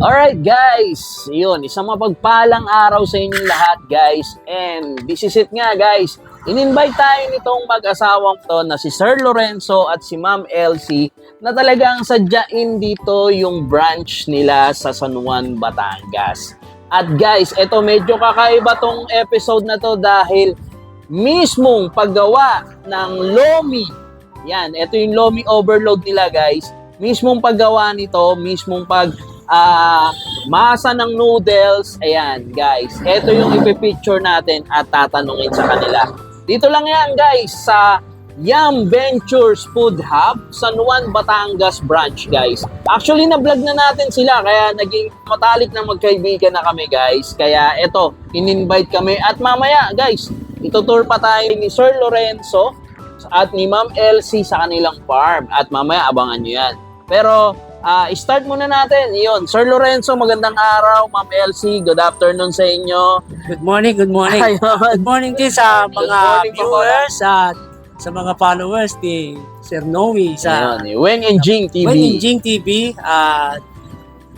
Alright guys, yun, isang mapagpalang araw sa inyong lahat guys. And this is it nga guys, in-invite tayo nitong mag-asawang to na si Sir Lorenzo at si Ma'am Elsie na talagang sadyain dito yung branch nila sa San Juan, Batangas. At guys, eto medyo kakaiba tong episode na to dahil mismong paggawa ng Lomi. Yan, eto yung Lomi overload nila guys. Mismong paggawa nito, mismong masa ng noodles. Ayan guys, ito yung ipipicture natin at tatanungin sa kanila. Dito lang yan guys sa Yum Ventures Food Hub, San Juan, Batangas branch guys. Actually na-vlog na natin sila kaya naging matalik na magkaibigan na kami guys. Kaya ito, in-invite kami at mamaya guys, itutour pa tayo ni Sir Lorenzo at ni Ma'am Elsie sa kanilang farm at mamaya abangan nyo yan. Pero start muna natin. Iyon, Sir Lorenzo, magandang araw. Ma'am Elsie, good afternoon sa inyo. Good morning, good morning. Ayun. Good morning din sa Good mga morning, viewers at sa mga followers ni Sir Noe sa Ayun, Weng and Jing TV. Weng and Jing TV.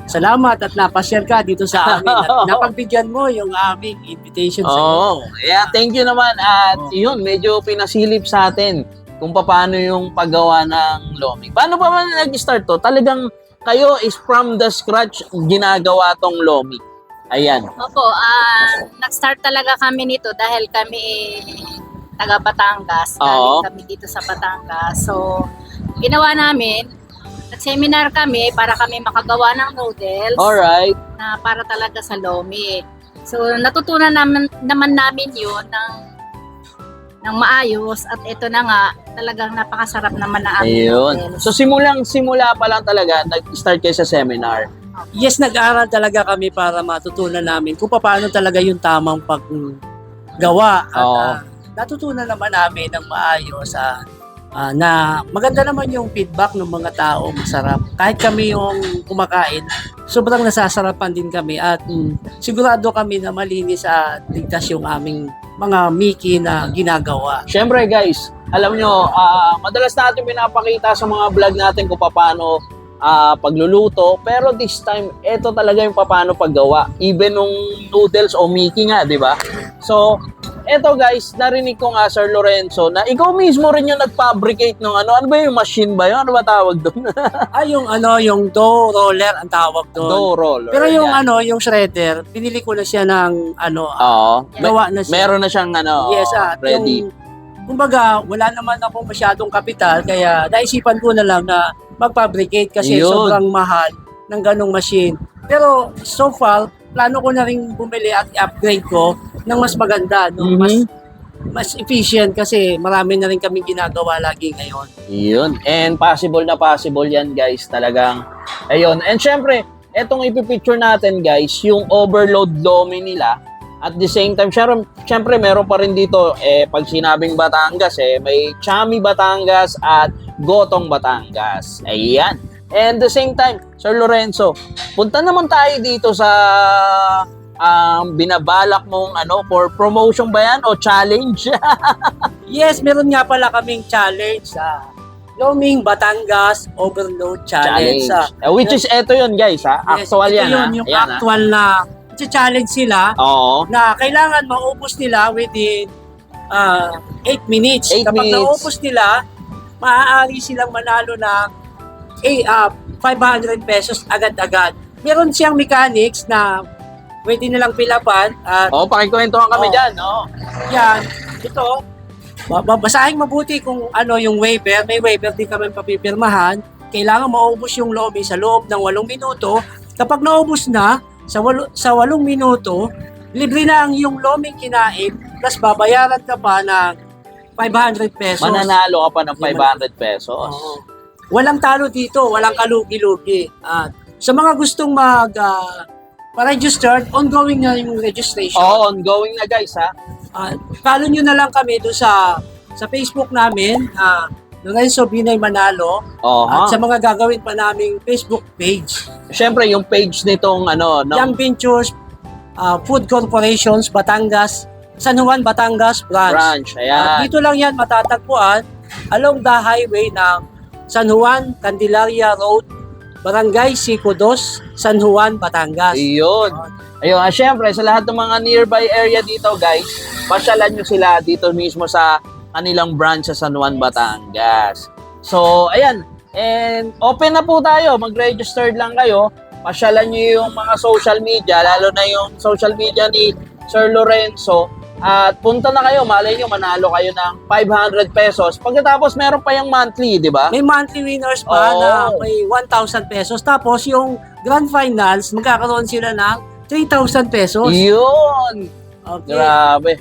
Salamat at napashare ka dito sa amin at napagbigyan mo yung aming invitation sa Oo. Yeah, thank you naman. At yun, medyo pinasilip sa atin kung paano yung paggawa ng Lomi. Paano pa man nag-start to? Talagang kayo is from the scratch ginagawa tong Lomi. Ayan. Opo, nag-start talaga kami nito dahil kami taga Batangas. Oo. Galing kami dito sa Batangas. So, ginawa namin, nag-seminar kami para kami makagawa ng noodles Alright. na para talaga sa Lomi. So, natutunan naman namin yun ng maayos at ito na nga, talagang napakasarap naman na aming Ayun. noodles. So simula pa lang talaga, nag-start kayo sa seminar. Yes, nag-aaral talaga kami para matutunan namin kung paano talaga yung tamang paggawa. At Oo. natutunan naman namin ng maayos na maganda naman yung feedback ng mga tao, masarap. Kahit kami yung kumakain, sobrang nasasarapan din kami at sigurado kami na malinis at ligtas yung aming mga Mickey na ginagawa. Siyempre guys, alam nyo, madalas natin pinapakita sa mga vlog natin kung paano pagluluto. Pero this time, ito talaga yung paano paggawa. Even nung noodles o Mickey nga, di ba? So, eto guys, narinig ko nga Sir Lorenzo na ikaw mismo rin yung nag-fabricate ng ano ba yung machine ba yun? Ano ba tawag doon? Yung dough roller ang tawag doon. Dough roller. Pero yung yan. yung shredder, pinili ko na siya ng Oo. gawa na siya. Meron na siyang Yes, ready. Kumbaga, wala naman akong masyadong kapital, kaya naisipan ko na lang na mag-fabricate kasi Yun. sobrang mahal ng ganong machine. Pero so far, plano ko na rin bumili at i-upgrade ko ng mas maganda, no? Mas efficient kasi marami na rin kaming ginagawa lagi ngayon. Yun. And possible na possible yan guys. Talagang, ayun. And syempre, etong ipipicture natin guys, yung overload Lomi nila. At the same time, syempre meron pa rin dito, pag sinabing Batangas, may Chami Batangas at Gotong Batangas. Ayan. And the same time, Sir Lorenzo, punta naman tayo dito sa binabalak mong for promotion ba yan o challenge? Yes, meron nga pala kaming challenge sa Loming Batangas Overload Challenge. Which is eto yun guys ha. Actual ito yan ha. Yung Ayan, actual na challenge sila Oo. na kailangan maubos nila within 8 minutes. 8 Kapag minutes. naubos nila, maaari silang manalo ng 500 pesos agad-agad. Meron siyang mechanics na pwede nilang pilapan at Pakikwentuhan kami Oo. dyan. Oo. yan, ito, babasahin mabuti kung ano yung waiver. May waiver din kami papipirmahan. Kailangan maubos yung Lomi sa loob ng 8 minuto. Kapag naubos na, sa 8 minuto, libre na ang yung Loming kinain, plus babayaran ka pa ng 500 pesos. Mananalo ka pa ng 500 pesos. Oo. Walang talo dito, walang kalugi-lugi. At sa mga gustong ma-register, ongoing na yung registration. Oo, ongoing na guys ha. Follow nyo na lang kami doon sa Facebook namin, Lorenzo Binay Manalo, at sa mga gagawin pa naming Facebook page. Siyempre, yung page nitong Young Ventures Food Corporations Batangas, San Juan, Batangas branch. Ayan. Dito lang yan matatagpuan along the highway ng San Juan, Candelaria Road, Barangay Sicudos, San Juan, Batangas. Ayun. Ayun, syempre, sa lahat ng mga nearby area dito, guys, pasyalan nyo sila dito mismo sa kanilang branch sa San Juan, Batangas. So, ayan. And open na po tayo. Mag-registered lang kayo. Pasyalan nyo yung mga social media, lalo na yung social media ni Sir Lorenzo. At punta na kayo, malay nyo, manalo kayo ng 500 pesos. Pagkatapos, meron pa yung monthly, di ba? May monthly winners pa Oo. na may 1,000 pesos. Tapos yung grand finals, magkakaroon sila ng 3,000 pesos. Yun! Okay. Grabe.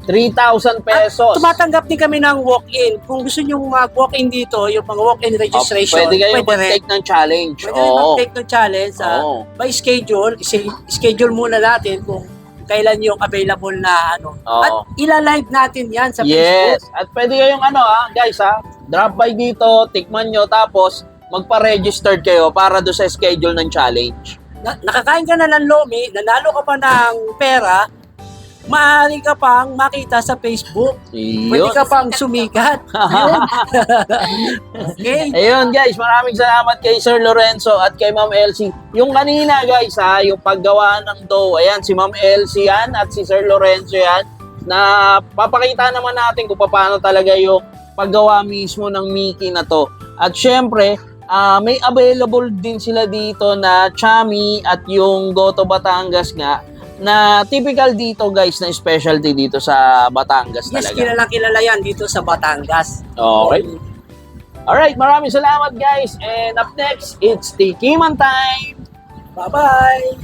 3,000 pesos. Tumatanggap din kami ng walk-in. Kung gusto nyo mag-walk-in dito, yung mga walk-in registration, Pwede kayo rin. mag-take ng challenge. Pwede rin mag-take ng challenge. Oo. By schedule, schedule muna natin kung kailan yung available na ano. Oo. At ila-live natin yan sa Yes. Facebook. At pwede kayong guys drop by dito, tikman nyo, tapos magpa-registered kayo para do sa schedule ng challenge. Nakakain ka na ng lomi, nanalo ka pa ng pera, maaari ka pang makita sa Facebook. Pwede Yun. ka pang sumikat. Okay. Ayun guys, maraming salamat kay Sir Lorenzo at kay Ma'am Elsie. Yung kanina guys yung paggawa ng dough, ayan si Ma'am Elsie yan at si Sir Lorenzo yan, na papakita naman natin kung paano talaga yung paggawa mismo ng Mickey na to. At syempre, may available din sila dito na Chami at yung Goto Batangas nga, na typical dito guys, na specialty dito sa Batangas Yes, talaga. kilala yan dito sa Batangas. Okay. Alright, maraming salamat guys. And up next, it's Tikiman time. Bye-bye!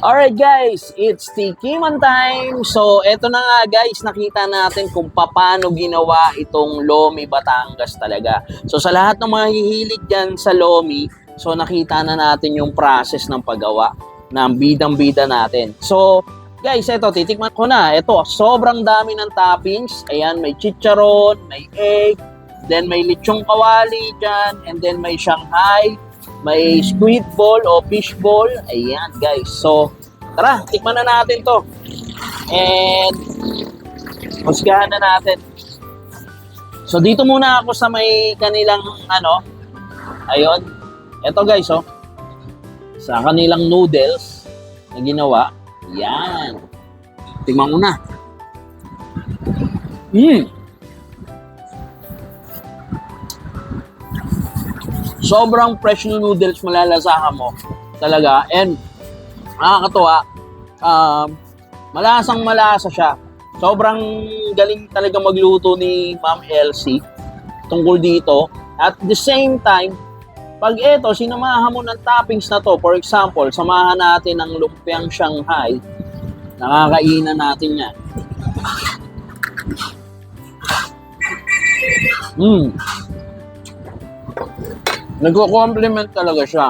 Alright guys, it's Tikiman time. So eto na nga guys, nakita natin kung paano ginawa itong Lomi Batangas talaga. So sa lahat ng mga hihilig dyan sa Lomi, so nakita na natin yung process ng paggawa ng bidang-bida natin. So guys, eto, titikman ko na. Eto, sobrang dami ng toppings. Ayan, may chicharon, may egg, then may lechong kawali dyan, and then may Shanghai, may squid ball o fish ball. Ayan guys. So, tara, tikman na natin to. And, husgahan na natin. So, dito muna ako sa may kanilang, ayun. Ito guys, sa kanilang noodles na ginawa. Yan. Tikman ko na. Sobrang fresh na noodles, malalasahan mo talaga. And nakakatuwa, malasang malasa siya. Sobrang galing talaga magluto ni Ma'am Elsie tungkol dito. At the same time, pag ito, sinamahan mo ng toppings na to, for example, samahan natin ng lumpiang Shanghai, nakakainan natin yan. Nagko-compliment talaga siya.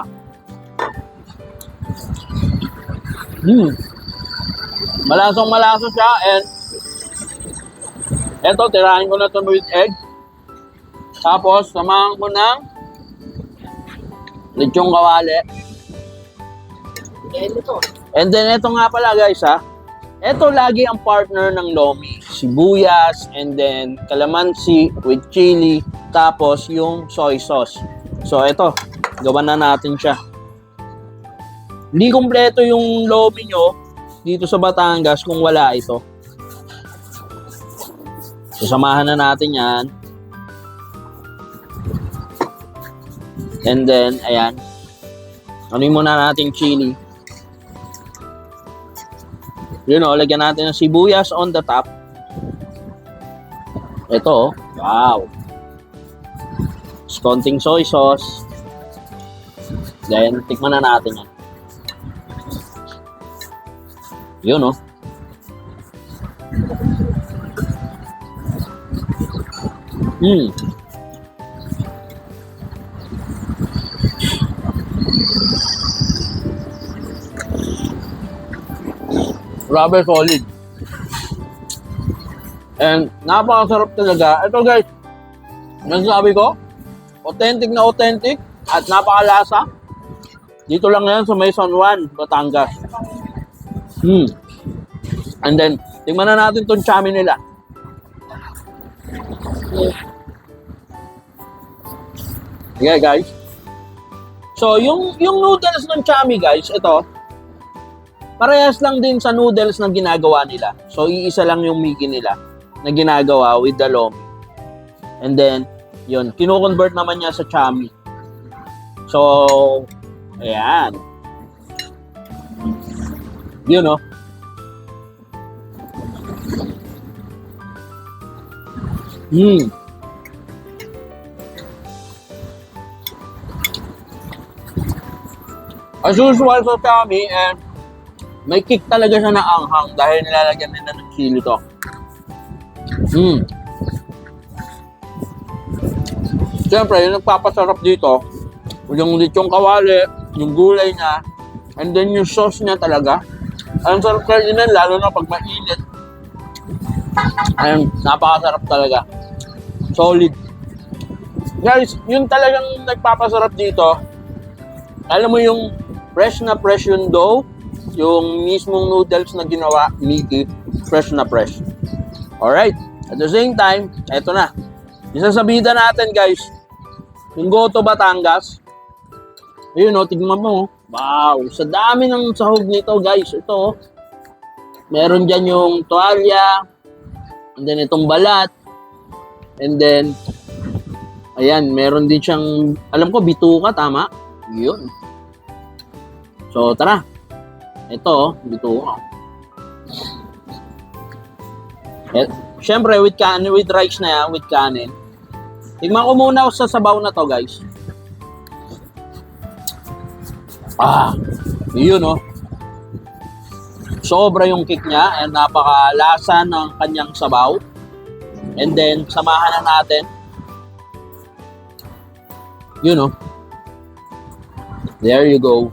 Malasang malasa siya, and eto, tirahin ko na ito with egg. Tapos, samahan ko ng lechong kawali. Eh, ito. And then, ito nga pala guys ha. Ito lagi ang partner ng lomi. Sibuyas, and then calamansi with chili, tapos yung soy sauce. So, ito. Gawan na natin siya. Hindi kumpleto yung lomi nyo dito sa Batangas kung wala ito. So, samahan na natin yan. And then, ayan. Anuin muna natin chili. Yun o, lagyan natin ng sibuyas on the top. Ito, wow. Tapos konting soy sauce. Then, tikman na natin yan. Yun o. Grabe, solid. And napakasarap talaga. Ito guys, yung sabi ko, authentic na authentic at napakalasa. Dito lang yan sa may San Juan, Batangas. And then, tingnan na natin itong chami nila. Yeah guys. So, yung noodles ng chami guys, ito, parehas lang din sa noodles na ginagawa nila. So, iisa lang yung miki nila na ginagawa with the lomi. And then, yun, kino-convert naman niya sa chami. So, ayan. Yun, no? As usual sa chami, may kick talaga siya na anghang dahil nilalagyan nila ng chili to. Siyempre, yung nagpapasarap dito, yung lechong kawali, yung gulay niya, and then yung sauce niya talaga. Ang sarap kainin, lalo na pag mainit. Ayun, napakasarap talaga. Solid. Guys, yun talagang nagpapasarap dito. Alam mo yung fresh yung dough, yung mismong noodles na ginawa, Mickey, fresh na fresh. Alright, at the same time, eto na. Isasabida natin guys, yung Goto Batangas. Ayun o, tignan mo. Wow, sa dami ng sahog nito guys. Ito, meron dyan yung tuwalya, and then itong balat, and then, ayan, meron din siyang, alam ko, bituka, tama? Yun. So, tara. Ito, bituka. Siyempre, with kanin, with rice na yan, with kanin. Tignan ko muna sa sabaw na to, guys. Yun, oh. Sobra yung kick niya, and napakalasa ng kanyang sabaw. And then, samahan na natin. Yun, oh. There you go.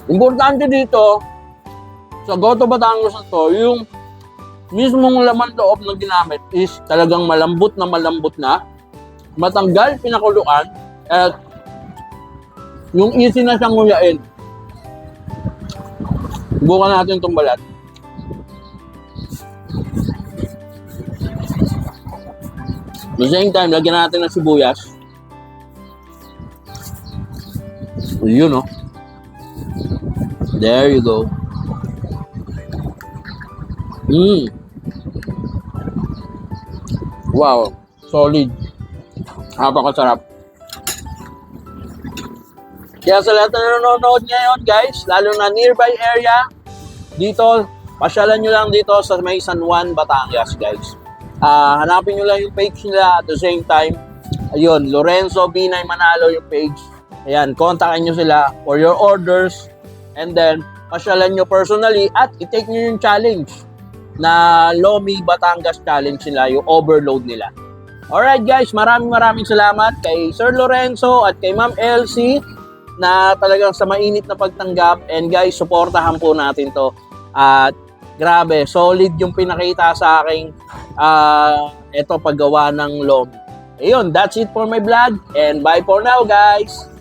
Importante dito, sa Goto Batangas na to, yung mismong laman loob na ginamit is talagang malambot na, matanggal, pinakuluan, at yung easy na siyang nguyain. Subukan natin itong balat. At the same time, lagyan natin ng sibuyas. Yun, oh. There you go. Wow, solid. Napakasarap. Kaya sa lahat na nanonood ngayon, guys, lalo na nearby area, dito, pasyalan nyo lang dito sa may San Juan, Batangas, guys. Hanapin nyo lang yung page nila at the same time. Ayun, Lorenzo Binay Manalo yung page. Ayan, kontakin nyo sila for your orders. And then, pasyalan nyo personally at i-take nyo yung challenge na Lomi Batangas Challenge nila, yung overload nila. Alright guys, maraming salamat kay Sir Lorenzo at kay Ma'am Elsie na talagang sa mainit na pagtanggap. And guys, suportahan po natin to. At grabe, solid yung pinakita sa aking ito paggawa ng Lomi. Ayun, that's it for my vlog and bye for now guys!